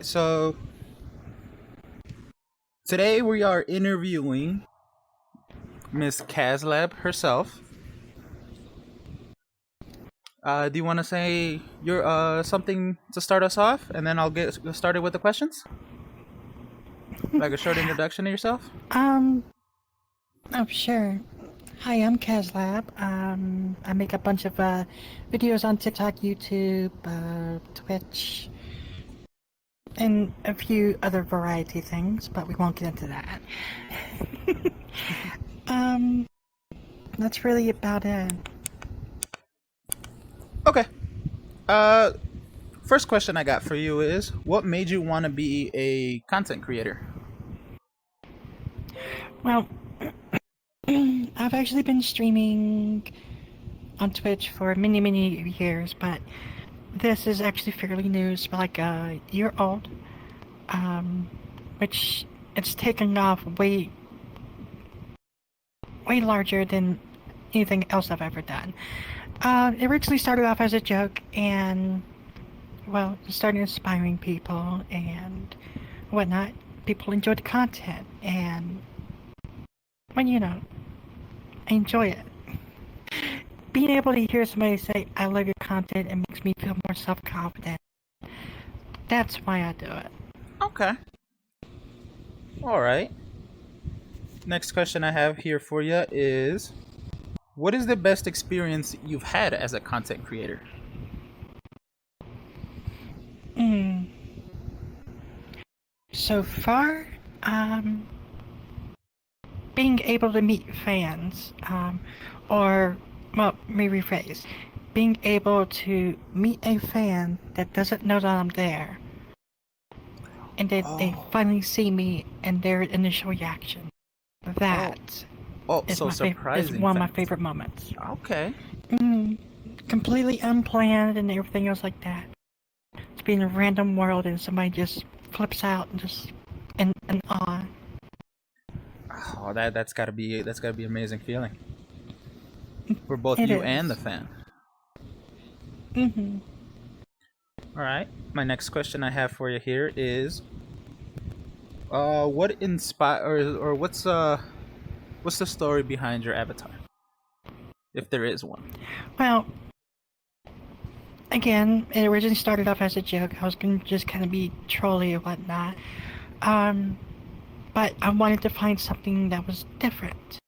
So today we are interviewing Miss Caslab herself. Do you want to say your something to start us off, and then I'll get started with the questions? Like a short introduction to yourself. Um, sure. Hi, I'm Kazlab. I make a bunch of videos on TikTok, YouTube, Twitch, and a few other variety things, but we won't get into that. um, that's really about it. Okay. Uh, First question I got for you is, what made you want to be a content creator? Well, I've actually been streaming on Twitch for many, many years, but this is actually fairly new. It's about like a year old, um, which it's taken off way larger than anything else I've ever done. It originally started off as a joke, and well, it started inspiring people and whatnot. People enjoyed the content, and well, I enjoy it. Being able to hear somebody say, "I love your content," it makes me feel more self-confident. That's why I do it. Okay. All right. Next question I have here for you is, what is the best experience you've had as a content creator? Mm. So far, um, being able to meet fans, or, well, let me rephrase, being able to meet a fan that doesn't know that I'm there, and then they Oh. finally see me and their initial reaction. Oh. That Oh, is so is surprising one of my fans. favorite moments. Okay. Mm, completely unplanned and everything else like that. To be in a random world and somebody just flips out and just in awe. Oh, that's gotta be amazing feeling for both It you and the is. fan. Mm-hmm. All right. My next question I have for you here is, what inspire or what's the story behind your avatar, if there is one? Well, again, it originally started off as a joke. I was gonna just kind of be trolly or whatnot. Um, but I wanted to find something that was different.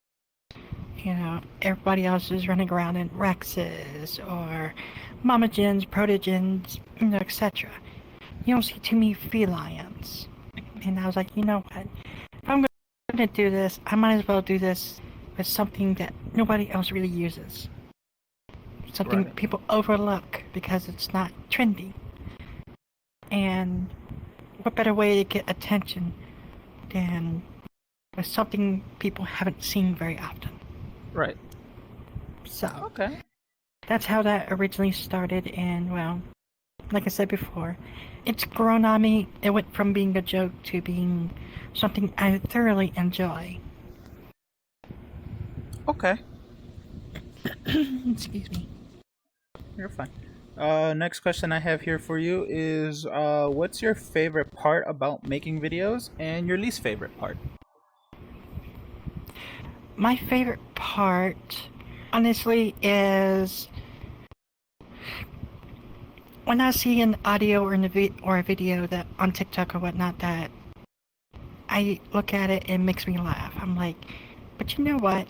Everybody else is running around in Rexes or Mama Gens, Protogens, etc. You don't see too many felines. And I was like, you know what? If I'm going to do this, I might as well do this with something that nobody else really uses. Something Right. people overlook because it's not trendy. And what better way to get attention than with something people haven't seen very often? Right. So, Okay. that's how that originally started, and well, like I said before, it's grown on me. It went from being a joke to being something I thoroughly enjoy. Okay. Excuse me. You're fine. Next question I have here for you is, what's your favorite part about making videos and your least favorite part? My favorite part, honestly, is when I see an audio or a video that on TikTok or whatnot that I look at it and it makes me laugh. I'm like, but you know what?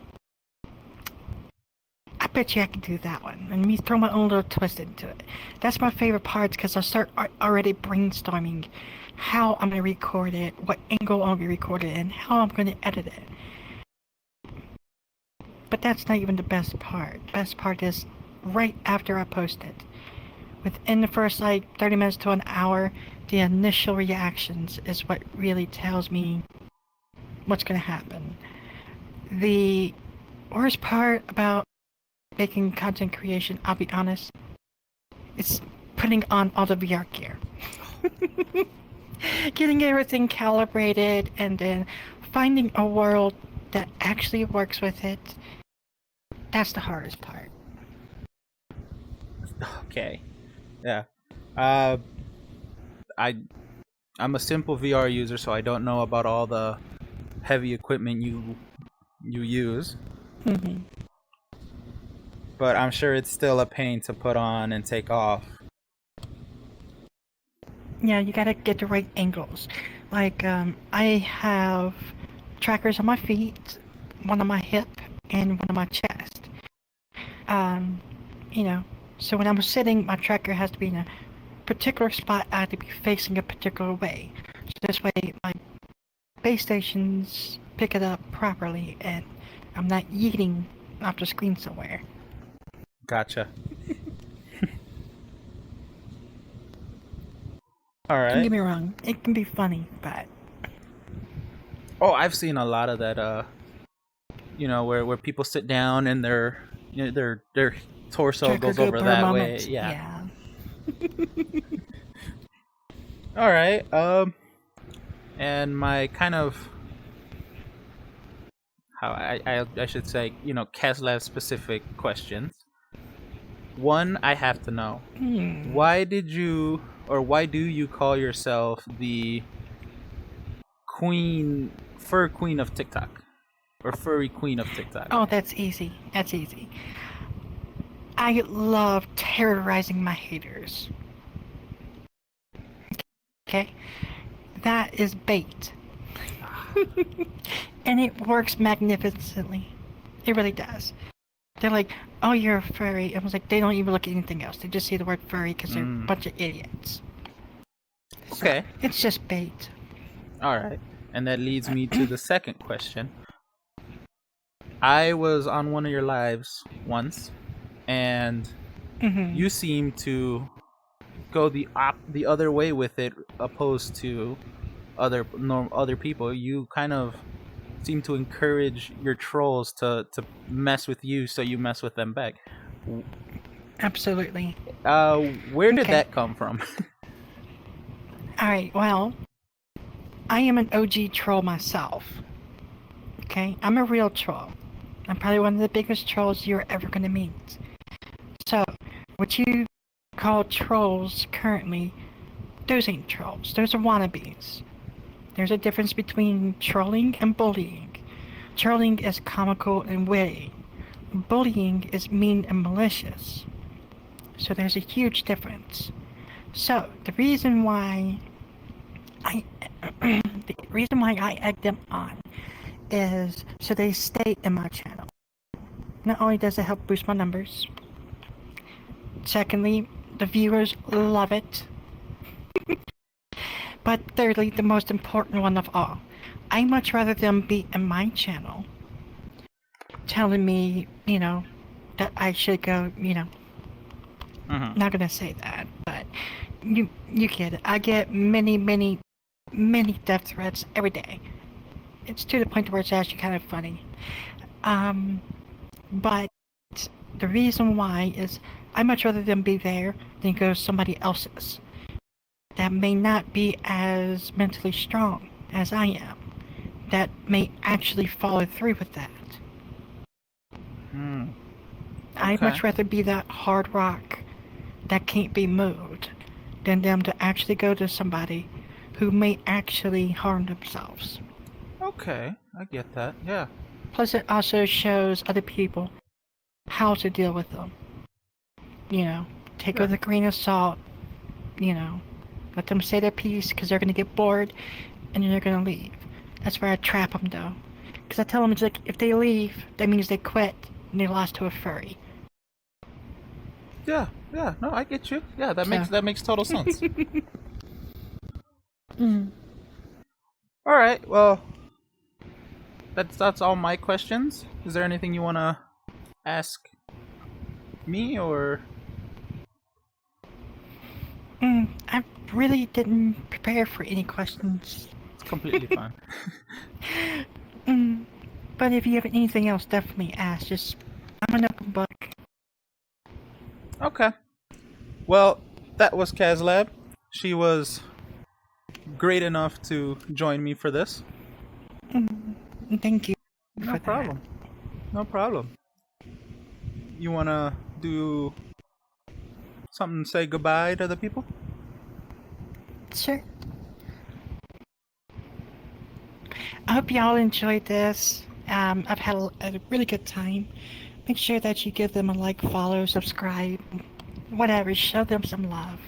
I bet you I can do that one. And me throw my own little twist into it. That's my favorite parts because I start already brainstorming how I'm going to record it, what angle I'm going to record it, and how I'm going to edit it. But that's not even the best part. The best part is right after I post it. Within the first 30 minutes to an hour, the initial reactions is what really tells me what's going to happen. The worst part about making content creation, I'll be honest, it's putting on all the VR gear. Getting everything calibrated and then finding a world that actually works with it. That's the hardest part. Okay. Yeah. Uh, I I'm a simple VR user, so I don't know about all the heavy equipment you use, Hmm. but I'm sure it's still a pain to put on and take off. Yeah, you gotta get the right angles. Like, I have trackers on my feet, one on my hip, and one on my chest. Um, you know, so when I'm sitting, my tracker has to be in a particular spot. I have to be facing a particular way. So this way, my base stations pick it up properly, and I'm not yeeting off the screen somewhere. Gotcha. All Don't right. get me wrong, it can be funny, but Oh, I've seen a lot of that. Where people sit down and their torso tracker goes go over per that way. moment. Yeah. Yeah. All right. And my kind of how I should say, Keslev specific questions. One, I have to know. Hmm. Why do you call yourself the fur queen of TikTok? Or furry queen of TikTok? Oh, that's easy. That's easy. I love terrorizing my haters. Okay? That is bait. And it works magnificently. It really does. They're like, oh, you're a furry. I was like, they don't even look at anything else. They just see the word furry because they're a Mm, bunch of idiots. So, okay. it's just bait. All right. And that leads me to the second question. I was on one of your lives once, and Mm-hmm. you seem to go the other way with it, opposed to other people. You kind of seem to encourage your trolls to mess with you, so you mess with them back. Absolutely. Where did Okay. that come from? Alright, well, I am an OG troll myself. Okay? I'm a real troll. I'm probably one of the biggest trolls you're ever going to meet. So, what you call trolls currently, those ain't trolls. Those are wannabes. There's a difference between trolling and bullying. Trolling is comical and witty. Bullying is mean and malicious. So there's a huge difference. So the reason why I the reason why I egg them on is so they stay in my channel. Not only does it help boost my numbers, secondly, the viewers love it. But thirdly, the most important one of all, I much rather them be in my channel telling me, that I should go, Hmm. not gonna say that, but you get it. I get many, many, many death threats every day. It's to the point where it's actually kind of funny. Um, but the reason why is I much rather them be there than go somebody else's that may not be as mentally strong as I am. That may actually follow through with that. Mm, I'd okay. much rather be that hard rock that can't be moved than them to actually go to somebody who may actually harm themselves. Okay. I get that. Yeah. Plus, it also shows other people how to deal with them. You know, take it Yeah. with a grain of salt. You know, let them say their piece because they're gonna get bored and then they're gonna leave. That's where I trap them though, because I tell them it's like if they leave, that means they quit and they lost to a furry. Yeah. Yeah. No, I get you. Yeah, that So, makes total sense. mm, All right. Well, that's all my questions. Is there anything you want to ask me, or I really didn't prepare for any questions. it's completely fine? Mm, but if you have anything else, definitely ask. Just I'm an open book. Okay. Well, that was Kazlab. She was great enough to join me for this. Thank you No for that. problem. No problem. You want to do something, say goodbye to the people? Sure. I hope y'all enjoyed this. I've had a really good time. Make sure that you give them a like, follow, subscribe, whatever. Show them some love.